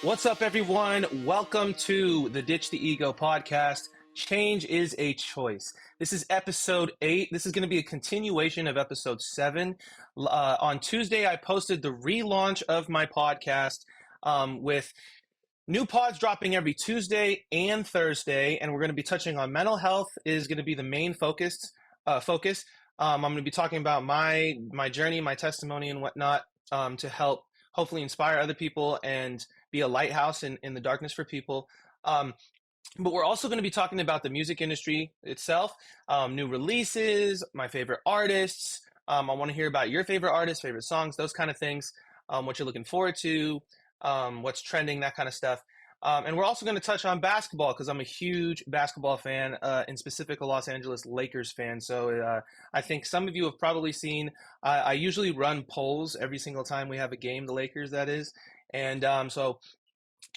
What's up, everyone? Welcome to the Ditch the Ego podcast. Change is a choice. This is episode 8. This is going to be a continuation of episode 7. On Tuesday, I posted the relaunch of my podcast with new pods dropping every Tuesday and Thursday, and we're going to be touching on mental health is going to be the main focus. I'm going to be talking about my journey, my testimony, and whatnot to help hopefully inspire other people and be a lighthouse in the darkness for people. But we're also going to be talking about the music industry itself, new releases, my favorite artists. I want to hear about your favorite artists, favorite songs, those kind of things, what you're looking forward to, what's trending, that kind of stuff. And we're also going to touch on basketball because I'm a huge basketball fan, in specific a Los Angeles Lakers fan. So I think some of you have probably seen, I usually run polls every single time we have a game, the Lakers, that is. And so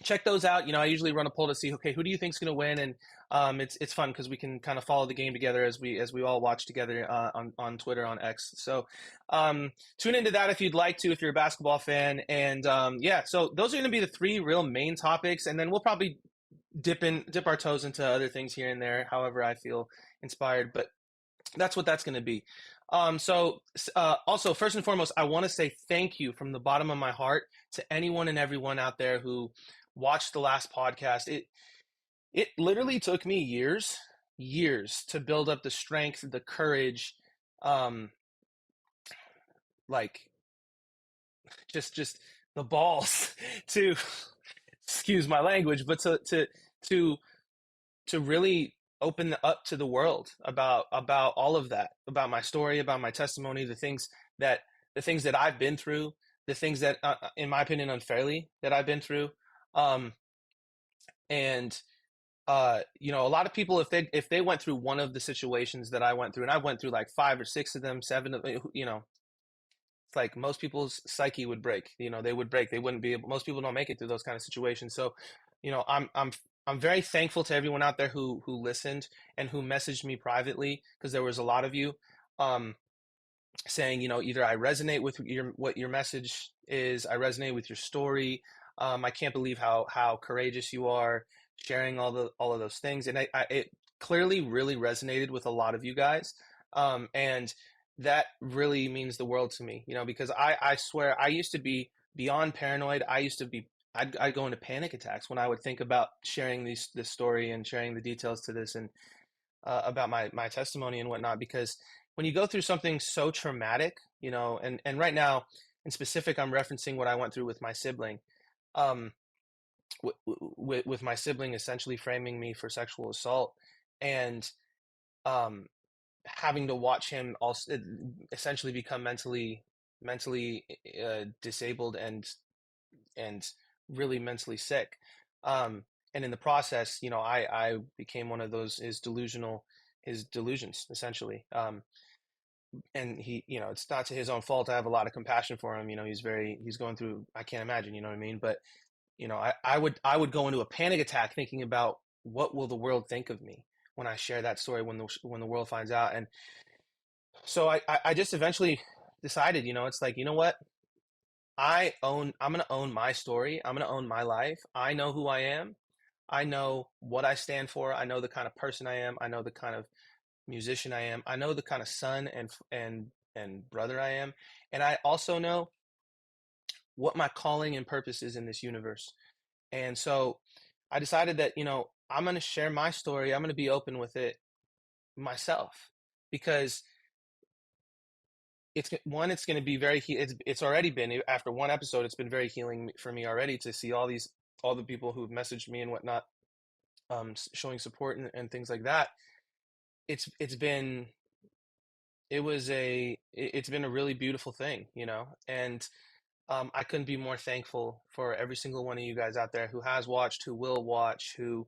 check those out. I usually run a poll to see, okay, who do you think is going to win? And it's fun because we can kind of follow the game together as we all watch together on Twitter, on X. So tune into that if you'd like to, if you're a basketball fan. And so those are going to be the 3 real main topics, and then we'll probably dip our toes into other things here and there, however I feel inspired. But that's what that's going to be. Also, first and foremost, I want to say thank you from the bottom of my heart to anyone and everyone out there who watched the last podcast. It literally took me years to build up the strength, the courage, just the balls to excuse my language, but to really open up to the world about all of that, about my story, about my testimony, the things that I've been through, the things that, in my opinion, unfairly that I've been through. A lot of people, if they went through one of the situations that I went through, and I went through like 5 or 6 of them, 7 of, it's like most people's psyche would break. They would break. They wouldn't be able. Most people don't make it through those kind of situations. So, I'm very thankful to everyone out there who listened and who messaged me privately, because there was a lot of you saying, either I resonate with what your message is, I resonate with your story. I can't believe how courageous you are sharing all of those things, and it clearly really resonated with a lot of you guys, and that really means the world to me. Because I swear I used to be beyond paranoid. I'd go into panic attacks when I would think about sharing this story and sharing the details to this, and about my testimony and whatnot. Because when you go through something so traumatic, and right now in specific, I'm referencing what I went through with my sibling. With my sibling essentially framing me for sexual assault, and having to watch him also essentially become mentally disabled and really mentally sick. And in the process, I became one of his delusions, essentially. And he, it's not to his own fault. I have a lot of compassion for him. He's going through, I can't imagine, you know what I mean? But, I would go into a panic attack thinking about what will the world think of me when I share that story, when the world finds out. And so I just eventually decided, it's like, you know what? I'm going to own my story. I'm going to own my life. I know who I am. I know what I stand for. I know the kind of person I am. I know the kind of musician I am. I know the kind of son and brother I am. And I also know what my calling and purpose is in this universe. And so I decided that, I'm going to share my story. I'm going to be open with it myself, because it's going to be it's already been, after one episode, it's been very healing for me already to see all the people who've messaged me and whatnot, showing support and things like that. It's been a really beautiful thing, and I couldn't be more thankful for every single one of you guys out there who has watched, who will watch, who,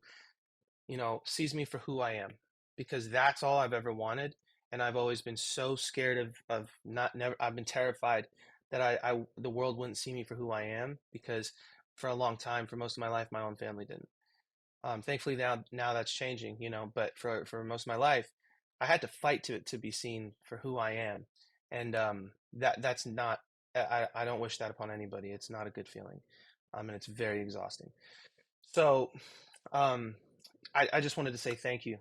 sees me for who I am, because that's all I've ever wanted. And I've always been so scared I've been terrified that the world wouldn't see me for who I am, because for a long time, for most of my life, my own family didn't. Thankfully now that's changing, but for most of my life, I had to fight to be seen for who I am. And that's not, I don't wish that upon anybody. It's not a good feeling. and it's very exhausting. So um, I just wanted to say thank you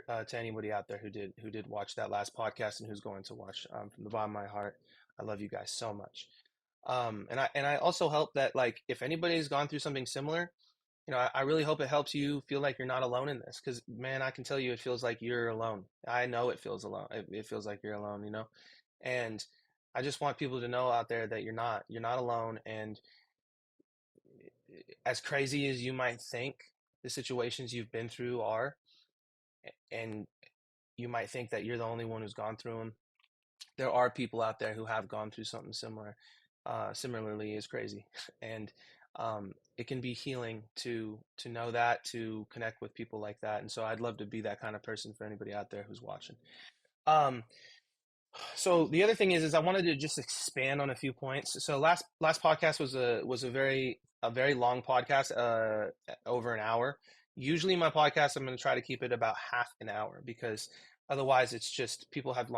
to anybody out there who did watch that last podcast and who's going to watch, from the bottom of my heart. I love you guys so much. And I also hope that, like, if anybody's gone through something similar, I really hope it helps you feel like you're not alone in this. Because, man, I can tell you, it feels like you're alone. I know it feels alone. It feels like you're alone. And I just want people to know out there that you're not alone. And as crazy as you might think the situations you've been through are, and you might think that you're the only one who's gone through them, there are people out there who have gone through something similar, similarly as crazy. And it can be healing to know that, to connect with people like that. And so I'd love to be that kind of person for anybody out there who's watching. Um, so the other thing is I wanted to just expand on a few points. So last podcast was a very long podcast, over an hour. Usually my podcast, I'm going to try to keep it about half an hour, because otherwise it's just people have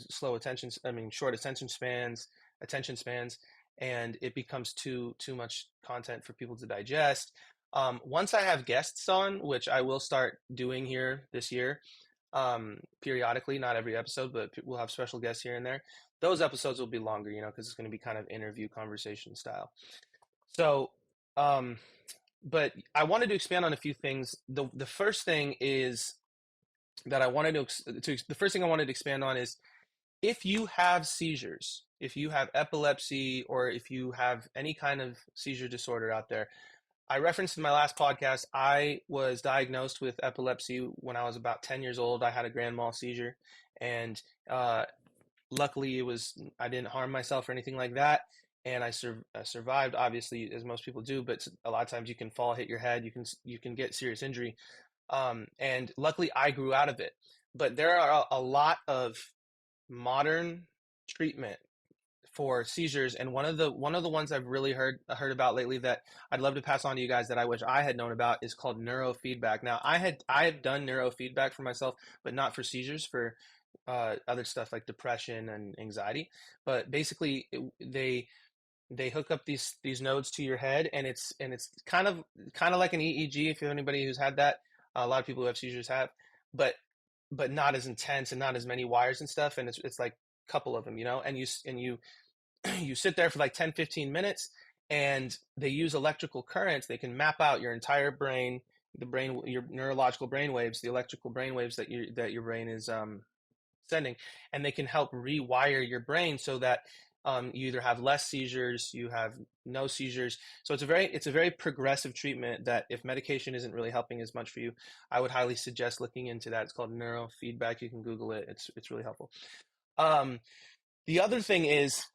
short attention spans, and it becomes too much content for people to digest. Once I have guests on, which I will start doing here this year, periodically, not every episode, but we'll have special guests here and there. Those episodes will be longer, because it's going to be kind of interview conversation style. So, but I wanted to expand on a few things. The first thing is that I wanted the first thing I wanted to expand on is, if you have seizures, if you have epilepsy, or if you have any kind of seizure disorder out there. I referenced in my last podcast, I was diagnosed with epilepsy when I was about 10 years old. I had a grand mal seizure, and luckily I didn't harm myself or anything like that. And I survived, obviously, as most people do, but a lot of times you can fall, hit your head, you can get serious injury. And luckily I grew out of it. But there are a lot of modern treatment for seizures, and one of the ones I've really heard about lately that I'd love to pass on to you guys, that I wish I had known about, is called neurofeedback. Now, I have done neurofeedback for myself, but not for seizures, for other stuff like depression and anxiety. But basically, they hook up these nodes to your head, and it's kind of like an EEG, if anybody who's had that. A lot of people who have seizures have, but not as intense and not as many wires and stuff. And it's like a couple of them, and you you sit there for like 10-15 minutes, and they use electrical currents. They can map out your entire brain, your neurological brain waves, the electrical brain waves that your brain is sending, and they can help rewire your brain so that you either have less seizures, you have no seizures. So it's a very progressive treatment that, if medication isn't really helping as much for you, I would highly suggest looking into that. It's called neurofeedback. You can Google it. It's really helpful. The other thing is,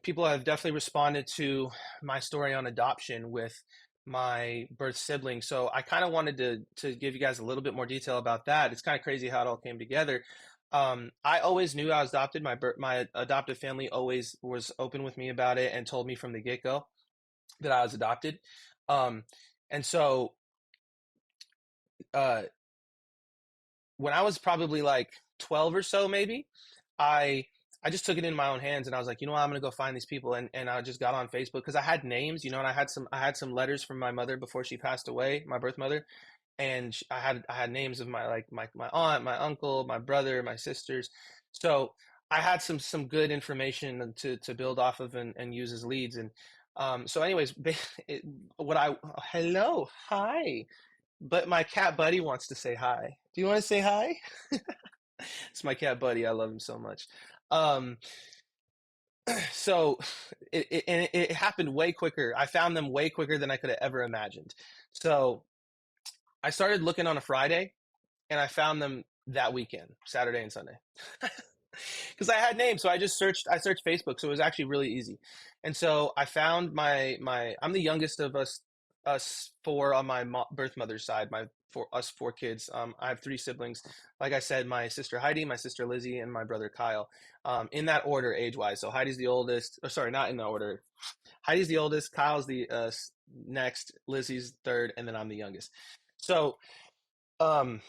people have definitely responded to my story on adoption with my birth sibling. So I kind of wanted to give you guys a little bit more detail about that. It's kind of crazy how it all came together. I always knew I was adopted. My adoptive family always was open with me about it and told me from the get-go that I was adopted. And so when I was probably like 12 or so, maybe, I just took it in my own hands, and I was like, I'm going to go find these people. And I just got on Facebook, because I had names, and I had some letters from my mother before she passed away, my birth mother. And I had names of my aunt, my uncle, my brother, my sisters. So I had some good information to build off of and use as leads. And so anyways, hello, hi. But my cat Buddy wants to say hi. Do you want to say hi? It's my cat Buddy. I love him so much. So it happened way quicker. I found them way quicker than I could have ever imagined. So I started looking on a Friday, and I found them that weekend, Saturday and Sunday, because I had names. So I searched Facebook. So it was actually really easy. And so I found I'm the youngest of us four on my birth mother's side, us four kids. I have three siblings. Like I said, my sister Heidi, my sister Lizzie, and my brother Kyle, in that order, age-wise. So Heidi's the oldest, sorry, not in the order. Heidi's the oldest, Kyle's the next, Lizzie's third, and then I'm the youngest. So, but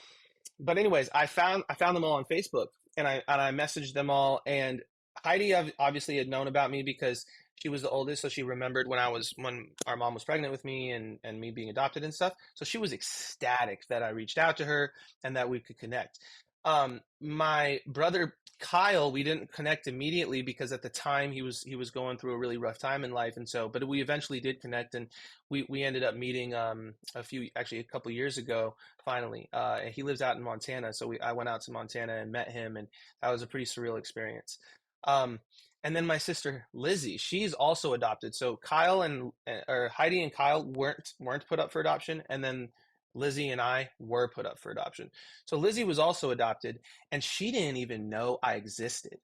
anyways, I found them all on Facebook, and I messaged them all. And Heidi obviously had known about me, because She was the oldest, so she remembered when our mom was pregnant with me and me being adopted and stuff. So she was ecstatic that I reached out to her and that we could connect. My brother Kyle, we didn't connect immediately because at the time he was going through a really rough time in life, and so but we eventually did connect, and we ended up meeting a couple years ago finally. He lives out in Montana, so I went out to Montana and met him, and that was a pretty surreal experience. Um, and then my sister Lizzie, she's also adopted. So Kyle and or Heidi and Kyle weren't put up for adoption, and then Lizzie and I were put up for adoption. So Lizzie was also adopted, and she didn't even know I existed.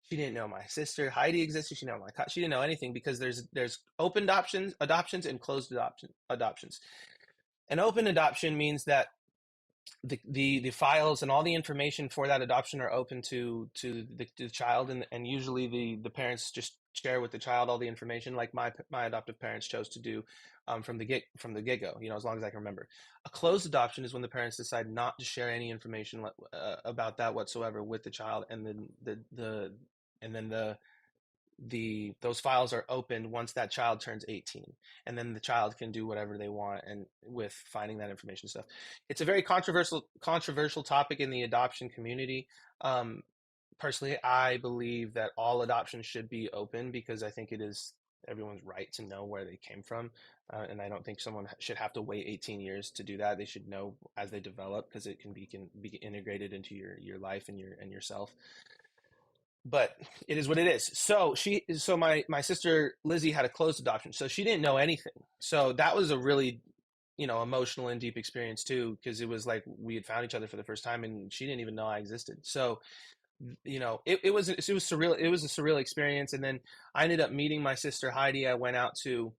She didn't know my sister Heidi existed. She didn't know anything because there's open adoptions and closed adoptions. An open adoption means that the files and all the information for that adoption are open to the child, and usually the parents just share with the child all the information like my adoptive parents chose to do from the get-go, as long as I can remember. A closed adoption is when the parents decide not to share any information about that whatsoever with the child, and then those files are opened once that child turns 18, and then the child can do whatever they want and with finding that information stuff. It's a very controversial topic in the adoption community. um, Personally, I believe that all adoptions should be open because I think it is everyone's right to know where they came from, and I don't think someone should have to wait 18 years to do that. They should know as they develop because it can be integrated into your life and yourself. But it is what it is. So my sister Lizzie had a closed adoption, so she didn't know anything. So that was a really emotional and deep experience too, because it was like we had found each other for the first time, and she didn't even know I existed. So it was surreal. It was a surreal experience, and then I ended up meeting my sister Heidi. I went out to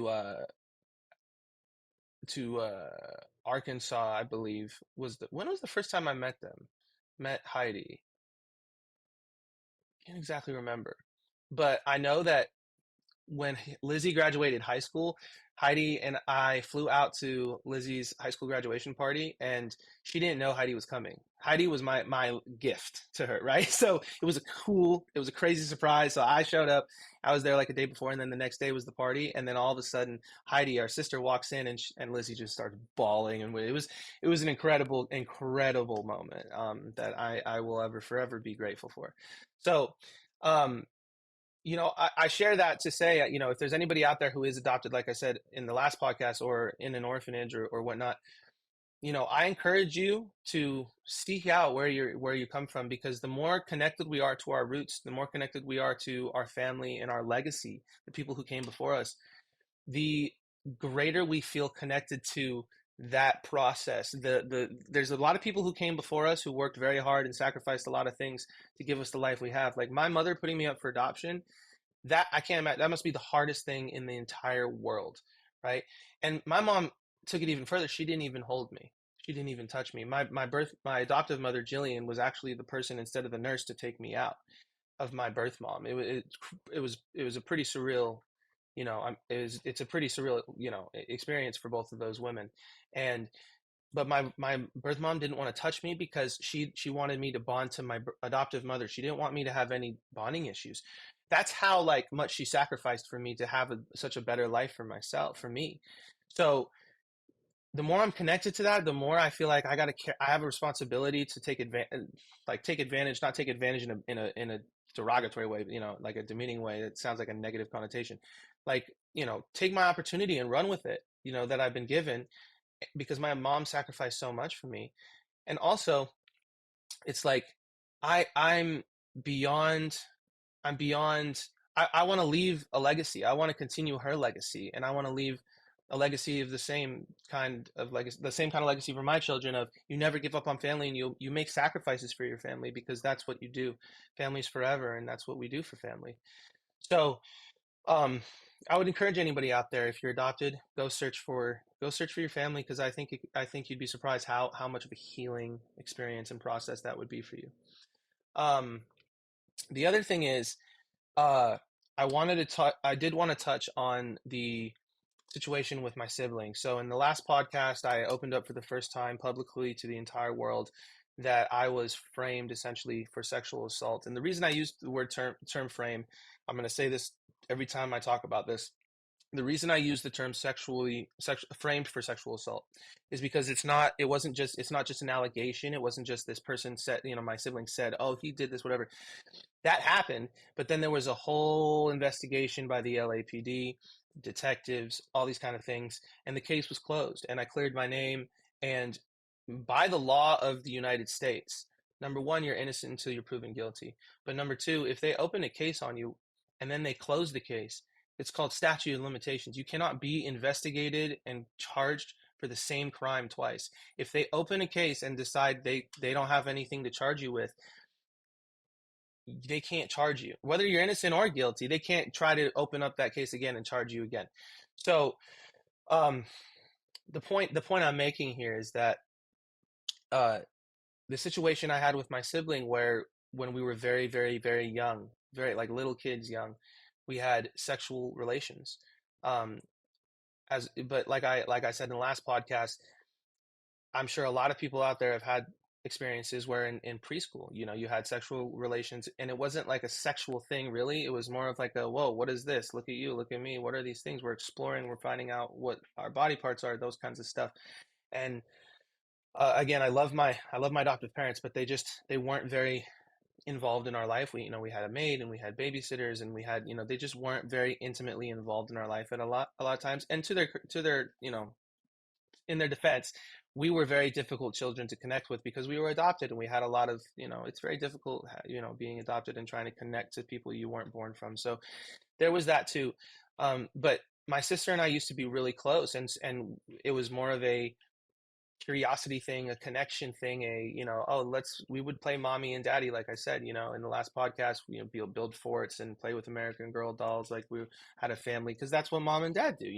uh, to Arkansas, I believe. When was the first time I met them? Met Heidi. Can't exactly remember, but I know that when Lizzie graduated high school, Heidi and I flew out to Lizzie's high school graduation party, and she didn't know Heidi was coming. Heidi was my gift to her, right? So it was a crazy surprise. So I showed up. I was there like a day before, and then the next day was the party, and then all of a sudden, Heidi, our sister, walks in, and Lizzie just starts bawling, and it was an incredible moment that I will ever forever be grateful for. So. Um, I share that to say, if there's anybody out there who is adopted, like I said in the last podcast, or in an orphanage or whatnot, I encourage you to seek out where you come from, because the more connected we are to our roots, the more connected we are to our family and our legacy, the people who came before us, the greater we feel connected to that process. There's a lot of people who came before us who worked very hard and sacrificed a lot of things to give us the life we have. Like my mother putting me up for adoption, that I can't imagine. That must be the hardest thing in the entire world, right? And my mom took it even further. She didn't even hold me. She didn't even touch me. My adoptive mother Jillian was actually the person instead of the nurse to take me out of my birth mom. It was a pretty surreal, it's a pretty surreal, experience for both of those women. And but my birth mom didn't want to touch me because she wanted me to bond to my adoptive mother. She didn't want me to have any bonding issues. That's how like much she sacrificed for me to have such a better life for myself, for me. So the more I'm connected to that, the more I feel like I have a responsibility to take advantage, not take advantage in a derogatory way, like a demeaning way. It sounds like a negative connotation. Like, take my opportunity and run with it, that I've been given, because my mom sacrificed so much for me. And also, it's like I'm beyond I'm beyond I want to leave a legacy. I want to continue her legacy, and I want to leave a legacy of the same kind of legacy, the same kind of legacy for my children, of you never give up on family, and you make sacrifices for your family, because that's what you do. Family's forever, and that's what we do for family. So um, I would encourage anybody out there, if you're adopted, go search for your family, because I think you'd be surprised how much of a healing experience and process that would be for you. Um, the other thing is, uh, I did want to touch on the situation with my siblings. So in the last podcast, I opened up for the first time publicly to the entire world that I was framed essentially for sexual assault. And the reason I used the word term frame, I'm going to say this every time I talk about this. The reason I use the term framed for sexual assault is because it's not just an allegation. It wasn't just this person said, my sibling said, oh, he did this, whatever. That happened, but then there was a whole investigation by the LAPD, detectives, all these kind of things, and the case was closed, and I cleared my name. And by the law of the United States, number one, you're innocent until you're proven guilty. But number two, if they open a case on you and then they close the case, it's called statute of limitations. You cannot be investigated and charged for the same crime twice. If they open a case and decide they don't have anything to charge you with, they can't charge you. Whether you're innocent or guilty, they can't try to open up that case again and charge you again. So the point I'm making here is that the situation I had with my sibling, where when we were very, very, very young, very like little kids young, we had sexual relations. But like I said in the last podcast, I'm sure a lot of people out there have had experiences where in preschool, you had sexual relations, and it wasn't like a sexual thing really. It was more of like a, whoa, what is this? Look at you, look at me. What are these things? We're exploring, we're finding out what our body parts are, those kinds of stuff. And again, I love my adoptive parents, but they weren't very involved in our life. We had a maid and we had babysitters, and we had, they just weren't very intimately involved in our life at a lot of times. And to their in their defense, we were very difficult children to connect with because we were adopted, and we had a lot of, it's very difficult, being adopted and trying to connect to people you weren't born from. So there was that too. But my sister and I used to be really close, and it was more of a curiosity thing, a connection thing, we would play mommy and daddy, like I said, in the last podcast, build forts and play with American Girl dolls, like we had a family, because that's what mom and dad do,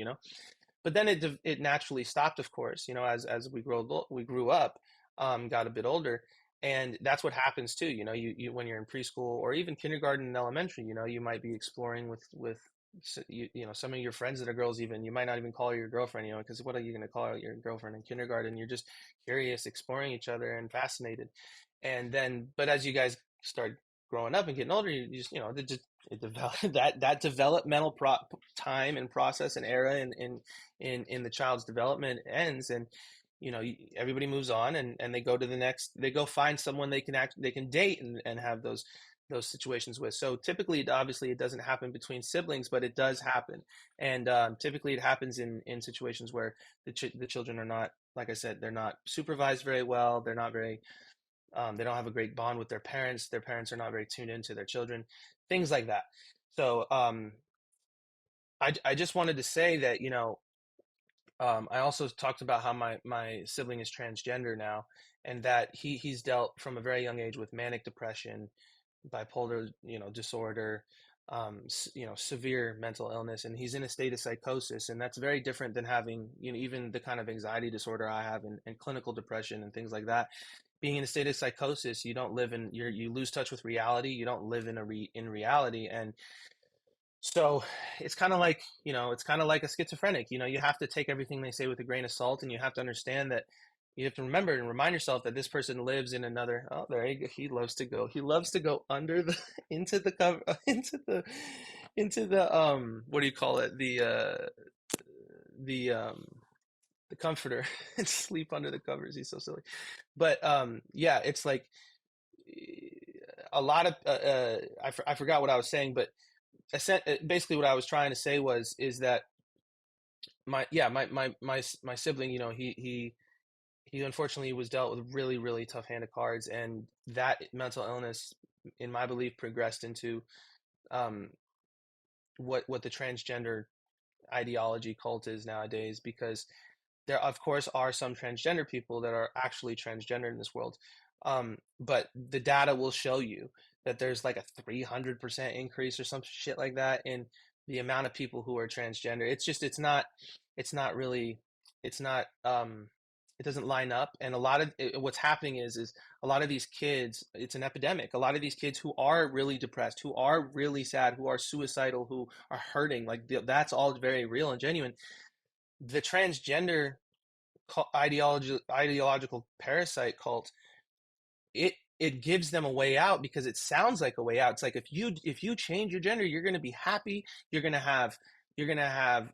But then it naturally stopped, of course, as we grew up, got a bit older, and that's what happens too, you when you're in preschool or even kindergarten and elementary, you might be exploring with some of your friends that are girls. Even you might not even call her your girlfriend, because what are you going to call your girlfriend in kindergarten? You're just curious, exploring each other and fascinated. And then, but as you guys start growing up and getting older, you just, it developed that developmental time and process and era in the child's development ends, and everybody moves on, and they go find someone they can date and have those situations with. So typically, obviously, it doesn't happen between siblings, but it does happen. And typically it happens in situations where the children are not, like I said, they're not supervised very well. They're not very, they don't have a great bond with their parents. Their parents are not very tuned into their children, things like that. So I just wanted to say that, I also talked about how my sibling is transgender now, and that he's dealt from a very young age with manic depression, bipolar, disorder, severe mental illness, and he's in a state of psychosis, and that's very different than having, even the kind of anxiety disorder I have, and clinical depression and things like that. Being in a state of psychosis, you don't live in you lose touch with reality. You don't live in reality, and so it's kind of like, a schizophrenic. You have to take everything they say with a grain of salt, and you have to understand that you have to remember and remind yourself that this person lives in another. Oh, there you go. He loves to go under the into the cover into the what do you call it, the comforter and sleep under the covers. He's so silly. But yeah, it's like a lot of I forgot what I was saying, but basically what I was trying to say is that my sibling, he unfortunately was dealt with a really, really tough hand of cards, and that mental illness, in my belief, progressed into what the transgender ideology cult is nowadays, because there, of course, are some transgender people that are actually transgender in this world. But the data will show you that there's like a 300% increase or some shit like that in the amount of people who are transgender. It's not really, it doesn't line up. And a lot of what's happening is a lot of these kids, it's an epidemic. A lot of these kids who are really depressed, who are really sad, who are suicidal, who are hurting, like that's all very real and genuine. The transgender ideological parasite cult, it it gives them a way out because it sounds like a way out. It's like if you change your gender, you're going to be happy. You're going to have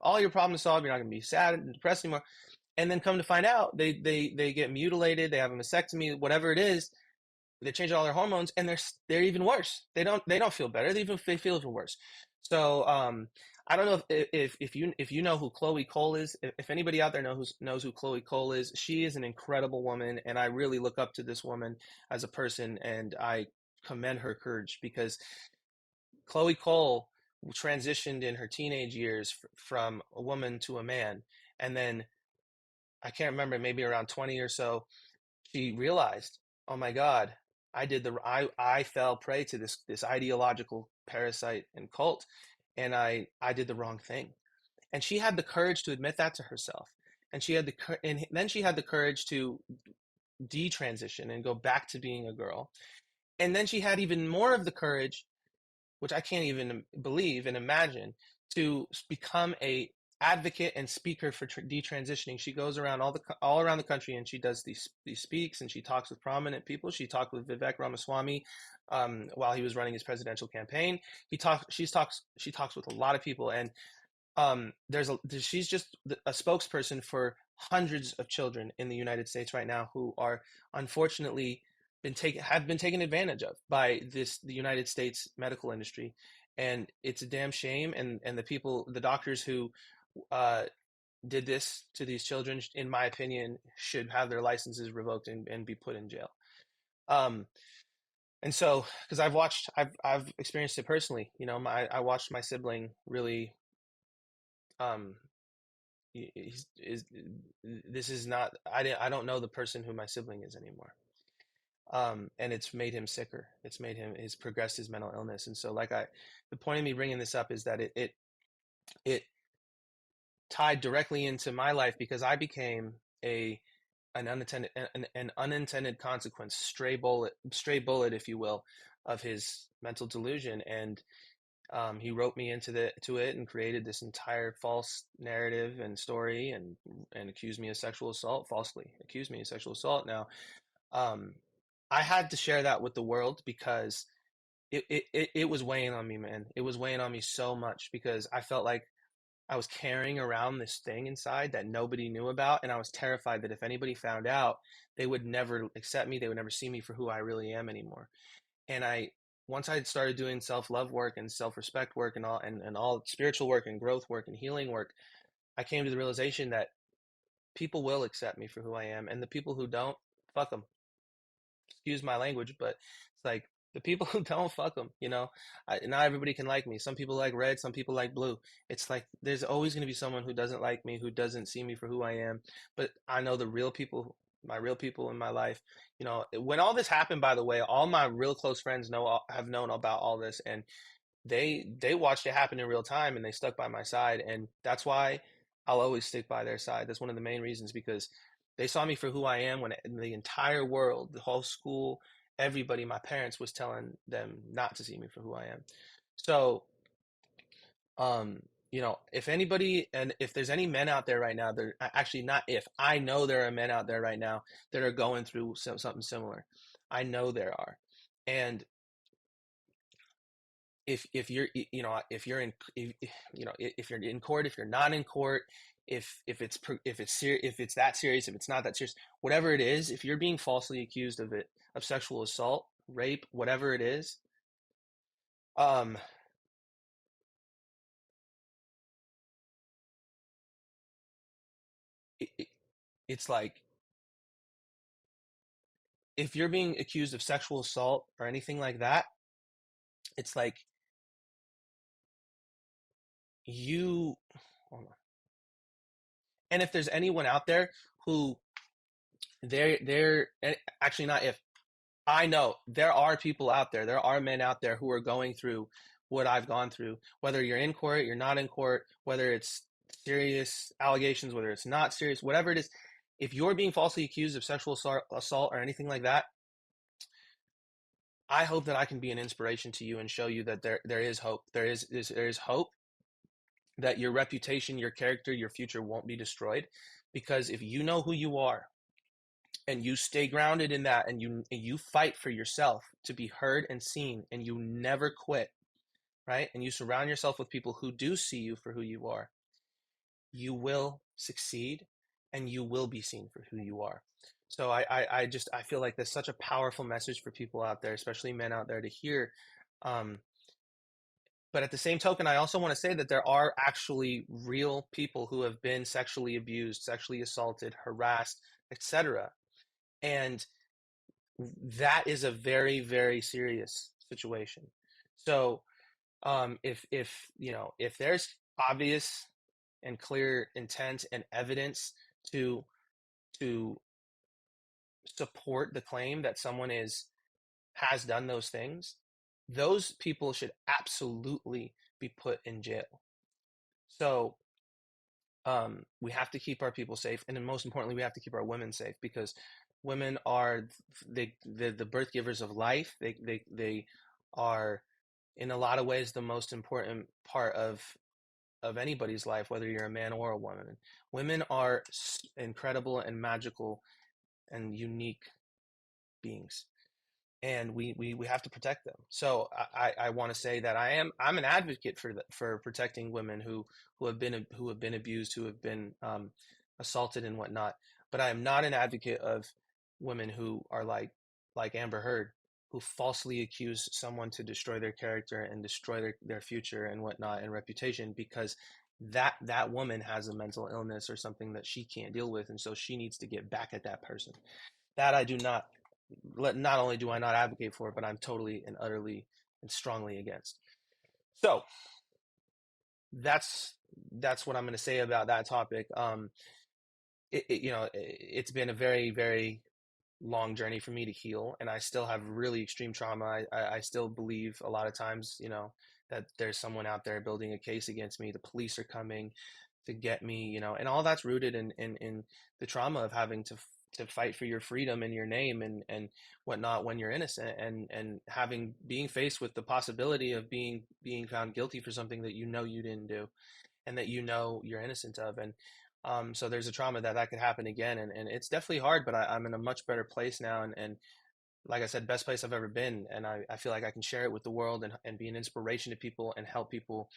all your problems solved. You're not going to be sad and depressed anymore. And then come to find out, they get mutilated. They have a mastectomy, whatever it is. They change all their hormones, and they're even worse. They don't feel better. They feel even worse. So I don't know if you know who Chloe Cole is. If anybody out there knows who Chloe Cole is, she is an incredible woman, and I really look up to this woman as a person, and I commend her courage because Chloe Cole transitioned in her teenage years from a woman to a man, and then I can't remember, maybe around 20 or so, she realized, oh my God, I fell prey to this ideological parasite and cult, and I did the wrong thing. And she had the courage to admit that to herself. And then she had the courage to detransition and go back to being a girl. And then she had even more of the courage, which I can't even believe and imagine, to become a advocate and speaker for detransitioning. She goes around all around the country, and she does these speaks, and she talks with prominent people. She talked with Vivek Ramaswamy while he was running his presidential campaign. She talks with a lot of people, and she's just a spokesperson for hundreds of children in the United States right now who are unfortunately have been taken advantage of by the United States medical industry, and it's a damn shame. And the doctors who did this to these children, in my opinion, should have their licenses revoked and be put in jail. And so, because I've experienced it personally, I watched my sibling really. This is not. I don't know the person who my sibling is anymore. And it's made him sicker. It's progressed his mental illness. And so, the point of me bringing this up is that it tied directly into my life because I became an unintended consequence, stray bullet, if you will, of his mental delusion. And he wrote me to it and created this entire false narrative and story and accused me of sexual assault, falsely accused me of sexual assault. Now, I had to share that with the world because it was weighing on me, man. It was weighing on me so much because I felt like I was carrying around this thing inside that nobody knew about, and I was terrified that if anybody found out, they would never accept me. They would never see me for who I really am anymore. And once I had started doing self-love work and self-respect work and all spiritual work and growth work and healing work, I came to the realization that people will accept me for who I am, and the people who don't, fuck them. Excuse my language, but it's like the people who don't, fuck them. Not everybody can like me. Some people like red, some people like blue. It's like there's always going to be someone who doesn't like me, who doesn't see me for who I am. But I know the real people, my real people in my life. When all this happened, by the way, all my real close friends have known about all this, and they watched it happen in real time, and they stuck by my side, and that's why I'll always stick by their side. That's one of the main reasons, because they saw me for who I am when the entire world, the whole school, everybody, my parents was telling them not to see me for who I am. So, if anybody, and if there's any men out there right now, they're actually not if, I know there are men out there right now that are going through something similar. I know there are. And if you're if you're in if you're in court, if you're not in court, if it's that serious, if it's not that serious, whatever it is, if you're being falsely accused of sexual assault, rape, whatever it is, um it, it's like, if you're being accused of sexual assault or anything like that, it's like you hold on. And if there's anyone out there who they're actually, not if, I know there are people out there, there are men out there who are going through what I've gone through, whether you're in court, you're not in court, whether it's serious allegations, whether it's not serious, whatever it is. If you're being falsely accused of sexual assault or anything like that, I hope that I can be an inspiration to you and show you that there is hope. There is hope that your reputation, your character, your future won't be destroyed. Because if you know who you are, and you stay grounded in that, and you fight for yourself to be heard and seen, and you never quit, right? And you surround yourself with people who do see you for who you are, you will succeed and you will be seen for who you are. So I feel like there's such a powerful message for people out there, especially men out there, to hear. Um, but at the same token, I also want to say that there are actually real people who have been sexually abused, sexually assaulted, harassed, etc. And that is a very, very serious situation. So if there's obvious and clear intent and evidence to to support the claim that someone is has done those things, those people should absolutely be put in jail. So we have to keep our people safe, and then most importantly, we have to keep our women safe, because women are the birth givers of life. They are in a lot of ways the most important part of anybody's life, whether you're a man or a woman. Women are incredible and magical and unique beings, and we have to protect them. So I want to say that I'm an advocate for protecting women who have been abused, who have been assaulted and whatnot. But I am not an advocate of women who are like Amber Heard, who falsely accuse someone to destroy their character and destroy their future and whatnot and reputation, because that woman has a mental illness or something that she can't deal with, and so she needs to get back at that person. That I do not only do I not advocate for it, but I'm totally and utterly and strongly against. So that's what I'm going to say about that topic. It's been a very, very long journey for me to heal, and I still have really extreme trauma. I still believe a lot of times, that there's someone out there building a case against me. The police are coming to get me, and all that's rooted in the trauma of having to fight for your freedom and your name and whatnot when you're innocent, and being faced with the possibility of being found guilty for something that you didn't do and that you're innocent of. And so there's a trauma that could happen again, and it's definitely hard, but I'm in a much better place now, and like I said, best place I've ever been, and I feel like I can share it with the world and be an inspiration to people and help people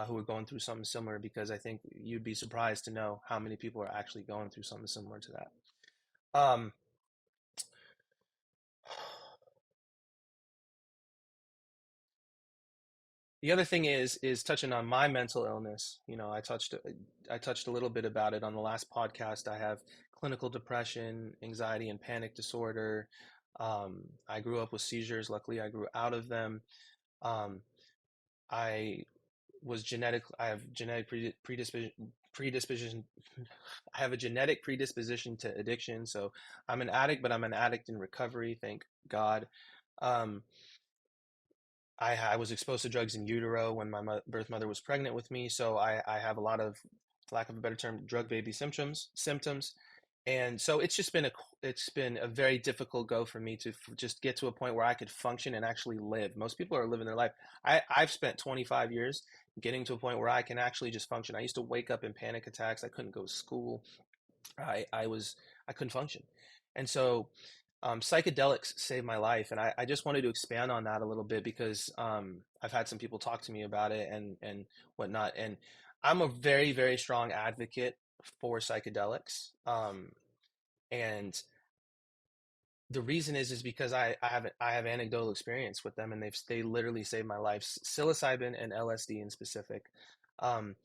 who are going through something similar, because I think you'd be surprised to know how many people are actually going through something similar to that. Um, the other thing is touching on my mental illness. I touched a little bit about it on the last podcast. I have clinical depression, anxiety, and panic disorder. I grew up with seizures. Luckily, I grew out of them. Um, I I have genetic predisposition. I have a genetic predisposition to addiction. So I'm an addict, but I'm an addict in recovery. Thank God. Um, I was exposed to drugs in utero when my birth mother was pregnant with me, so I have a lot of, for lack of a better term, drug baby symptoms, and so it's been a very difficult go for me to just get to a point where I could function and actually live. Most people are living their life. I've spent 25 years getting to a point where I can actually just function. I used to wake up in panic attacks. I couldn't go to school. I couldn't function, and so psychedelics saved my life, and I just wanted to expand on that a little bit, because I've had some people talk to me about it and whatnot, and I'm a very, very strong advocate for psychedelics, and the reason is because I have anecdotal experience with them, and they literally saved my life. Psilocybin and LSD in specific. Um,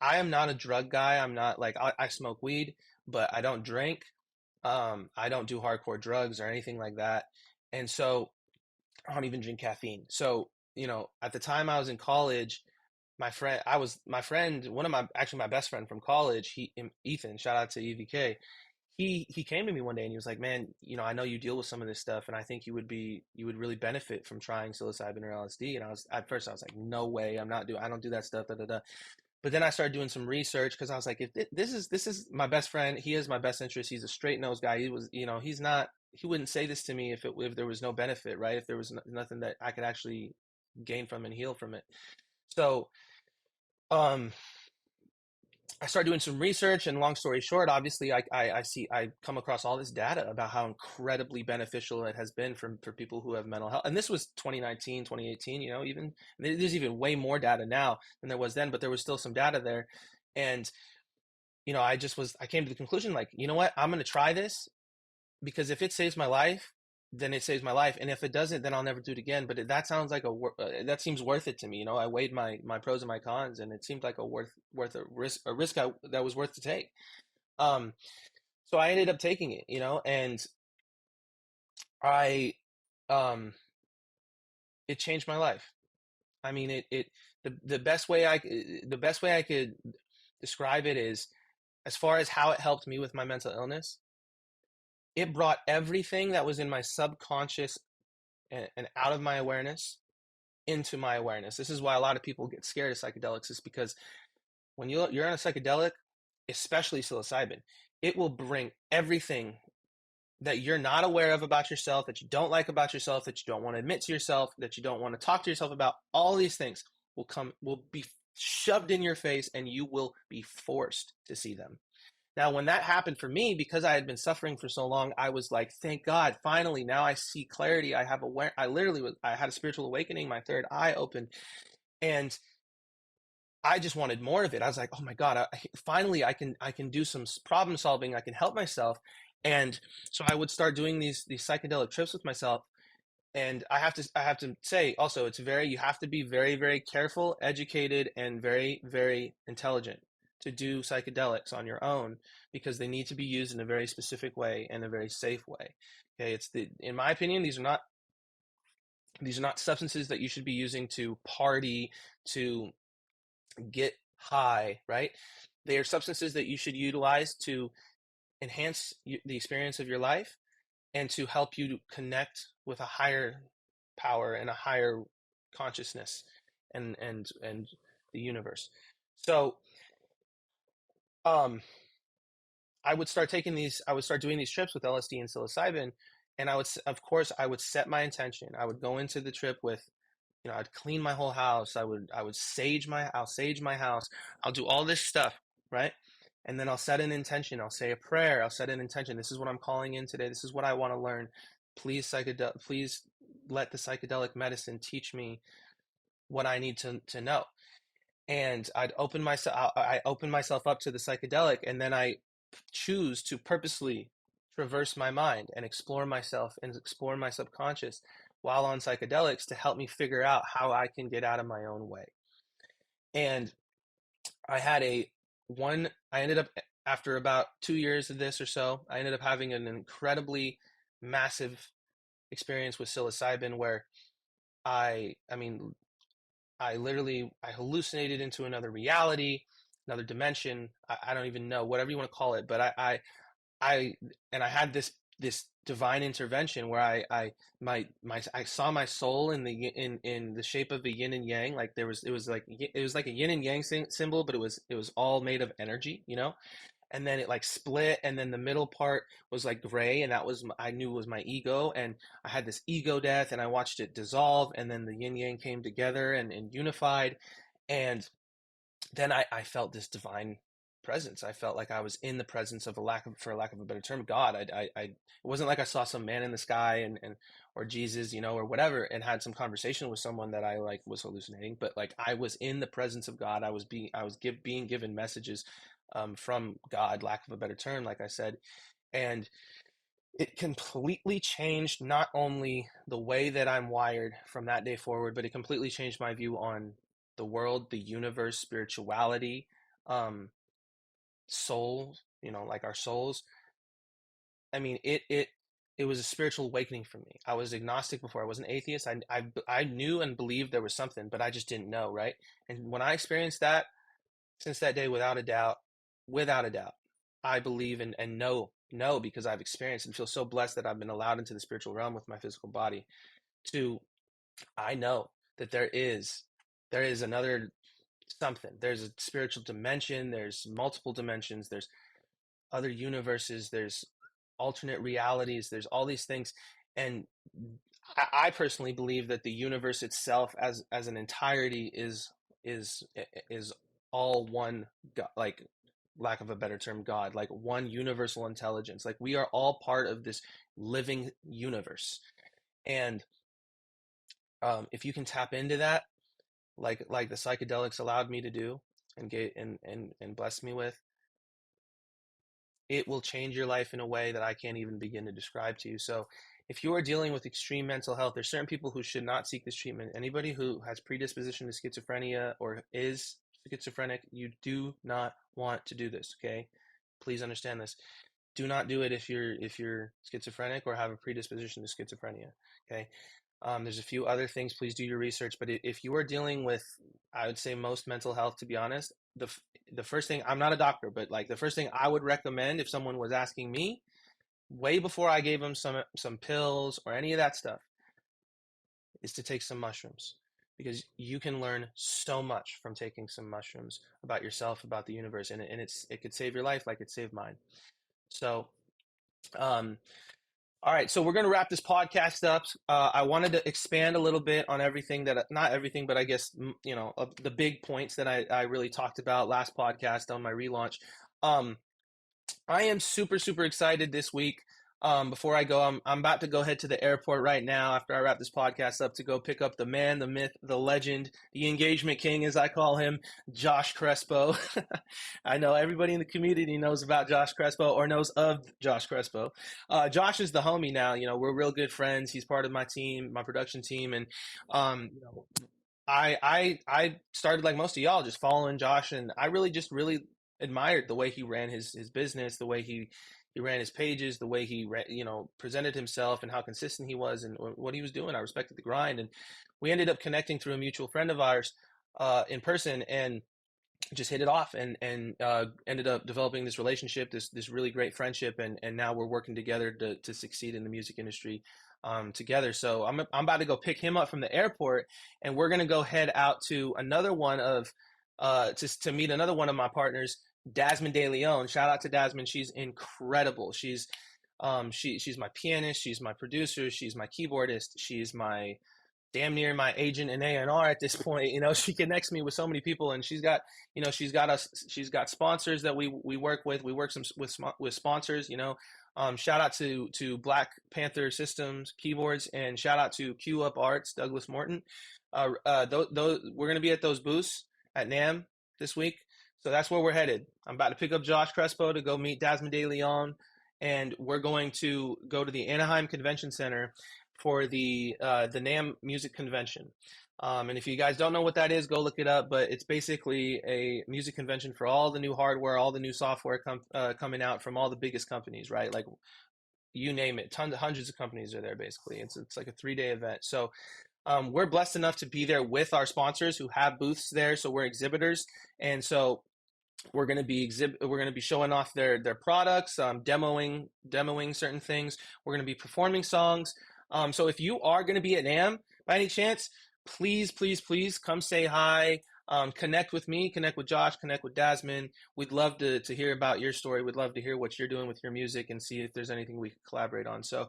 I am not a drug guy. I'm not like I smoke weed, but I don't drink. I don't do hardcore drugs or anything like that. And so I don't even drink caffeine. So, at the time I was in college, my friend, actually my best friend from college, Ethan, shout out to EVK. He came to me one day and he was like, "Man, I know you deal with some of this stuff, and I think you would really benefit from trying psilocybin or LSD." And at first I was like, "No way, I don't do that stuff, da da da." But then I started doing some research, because I was like, if this is my best friend, he is my best interest. He's a straight nose guy. He wouldn't say this to me if there was no benefit, right? If there was nothing that I could actually gain from and heal from it. So, um, I started doing some research, and long story short, obviously I come across all this data about how incredibly beneficial it has been for people who have mental health. And this was 2019, 2018, even there's even way more data now than there was then, but there was still some data there. And, I came to the conclusion, like, you know what, I'm going to try this, because if it saves my life, then it saves my life, and if it doesn't, then I'll never do it again. But that sounds like that seems worth it to me. I weighed my pros and my cons, and it seemed like worth a risk that was worth to take. Um, so I ended up taking it, and I um, it changed my life. I mean, the best way I could describe it is, as far as how it helped me with my mental illness, it brought everything that was in my subconscious and out of my awareness into my awareness. This is why a lot of people get scared of psychedelics, is because when you're on a psychedelic, especially psilocybin, it will bring everything that you're not aware of about yourself, that you don't like about yourself, that you don't want to admit to yourself, that you don't want to talk to yourself about. All these things will be shoved in your face, and you will be forced to see them. Now, when that happened for me, because I had been suffering for so long, I was like, thank God, finally, now I see clarity. I had a spiritual awakening. My third eye opened, and I just wanted more of it. I was like, oh my God, finally I can do some problem solving. I can help myself. And so I would start doing these psychedelic trips with myself. And I have to say also, you have to be very, very careful, educated, and very, very intelligent to do psychedelics on your own, because they need to be used in a very specific way and a very safe way. Okay, in my opinion, these are not substances that you should be using to party, to get high, right? They are substances that you should utilize to enhance the experience of your life, and to help you to connect with a higher power and a higher consciousness, and the universe. So um I would start doing these trips with LSD and psilocybin, and of course I would set my intention. I would go into the trip with, I'd clean my whole house. I'll sage my house. I'll do all this stuff, right? And then I'll set an intention. I'll say a prayer. I'll set an intention. This is what I'm calling in today. This is what I want to learn. Please let the psychedelic medicine teach me what I need to know. And I open myself up to the psychedelic, and then I choose to purposely traverse my mind and explore myself and explore my subconscious while on psychedelics, to help me figure out how I can get out of my own way. And I had I ended up, after about 2 years of this or so, I ended up having an incredibly massive experience with psilocybin, where I mean, I hallucinated into another reality, another dimension. I don't even know, whatever you want to call it, but I and I had this divine intervention where I saw my soul in the shape of a yin and yang. Like it was like a yin and yang symbol, but it was all made of energy, and then it like split, and then the middle part was like gray, and I knew was my ego. And I had this ego death, and I watched it dissolve, and then the yin yang came together and unified. And then I felt this divine presence. I felt like I was in the presence of, for lack of a better term, God. It wasn't like I saw some man in the sky, and or Jesus, or whatever, and had some conversation with someone that I like was hallucinating. But like, I was in the presence of God. Being given messages from God, lack of a better term, like I said. And it completely changed not only the way that I'm wired from that day forward, but it completely changed my view on the world, the universe, spirituality, um, soul, like our souls. I mean, it was a spiritual awakening for me. I was agnostic before. I was an atheist. I knew and believed there was something, but I just didn't know, right? And when I experienced that, since that day, without a doubt, I believe and know because I've experienced and feel so blessed that I've been allowed into the spiritual realm with my physical body. To I know that there is another something. There's a spiritual dimension. There's multiple dimensions. There's other universes. There's alternate realities. There's all these things, and I personally believe that the universe itself, as an entirety, is is all one God, like lack of a better term, God, like one universal intelligence. Like we are all part of this living universe. And if you can tap into that, like the psychedelics allowed me to do and blessed me with, it will change your life in a way that I can't even begin to describe to you. So if you are dealing with extreme mental health, there's certain people who should not seek this treatment. Anybody who has predisposition to schizophrenia or is schizophrenic, you do not want to do this, okay? Please understand this. Do not do it if you're schizophrenic or have a predisposition to schizophrenia, okay? There's a few other things. Please do your research. But if you are dealing with, I would say most mental health, to be honest, the first thing, I'm not a doctor, but like the first thing I would recommend if someone was asking me, way before I gave them some pills or any of that stuff, is to take some mushrooms, because you can learn so much from taking some mushrooms about yourself, about the universe, and it could save your life like it saved mine. So, all right, so we're going to wrap this podcast up. I wanted to expand a little bit on everything not everything, but I guess, the big points that I really talked about last podcast on my relaunch. I am super, super excited this week. Before I go, I'm about to go head to the airport right now after I wrap this podcast up to go pick up the man, the myth, the legend, the engagement king, as I call him, Josh Crespo. I know everybody in the community knows about Josh Crespo or knows of Josh Crespo. Josh is the homie now. We're real good friends. He's part of my team, my production team. And, I started like most of y'all just following Josh, and I really admired the way he ran his business, the way he ran his pages, the way he presented himself and how consistent he was and what he was doing. I respected the grind, and we ended up connecting through a mutual friend of ours in person, and just hit it off, and ended up developing this relationship, this really great friendship, and now we're working together to succeed in the music industry together. So I'm about to go pick him up from the airport, and we're gonna go head out to another one of to meet another one of my partners, Dasmine De Leon. Shout out to Dasmine. She's incredible. She's my pianist. She's my producer. She's my keyboardist. She's my damn near my agent in A&R at this point. She connects me with so many people, and she's got sponsors that we work with. We work with sponsors. Shout out to Black Panther Systems Keyboards, and shout out to Q Up Arts, Douglas Morton. Those we're gonna be at those booths at NAMM this week. So that's where we're headed. I'm about to pick up Josh Crespo to go meet Dasmine De Leon, and we're going to go to the Anaheim Convention Center for the NAMM Music Convention. And if you guys don't know what that is, go look it up. But it's basically a music convention for all the new hardware, all the new software coming out from all the biggest companies, right? Like you name it, hundreds of companies are there. Basically, it's like a 3-day event. So we're blessed enough to be there with our sponsors who have booths there. So we're exhibitors, and so we're going to be showing off their products, demoing certain things. We're going to be performing songs. So if you are going to be at NAMM by any chance, please come say hi. Connect with me, connect with Josh, connect with Dasmine. We'd love to hear about your story. We'd love to hear what you're doing with your music and see if there's anything we could collaborate on. So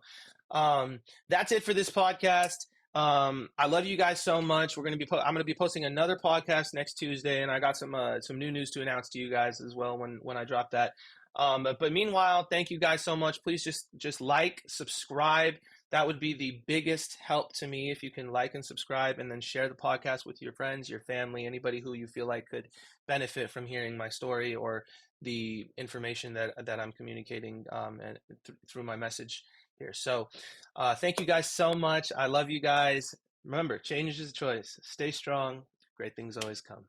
that's it for this podcast. I love you guys so much. I'm going to be posting another podcast next Tuesday, and I got some new news to announce to you guys as well when I drop that. But meanwhile, thank you guys so much. Please just like, subscribe. That would be the biggest help to me if you can like and subscribe, and then share the podcast with your friends, your family, anybody who you feel like could benefit from hearing my story or the information that I'm communicating through my message here. So thank you guys so much. I love you guys. Remember, change is a choice. Stay strong. Great things always come.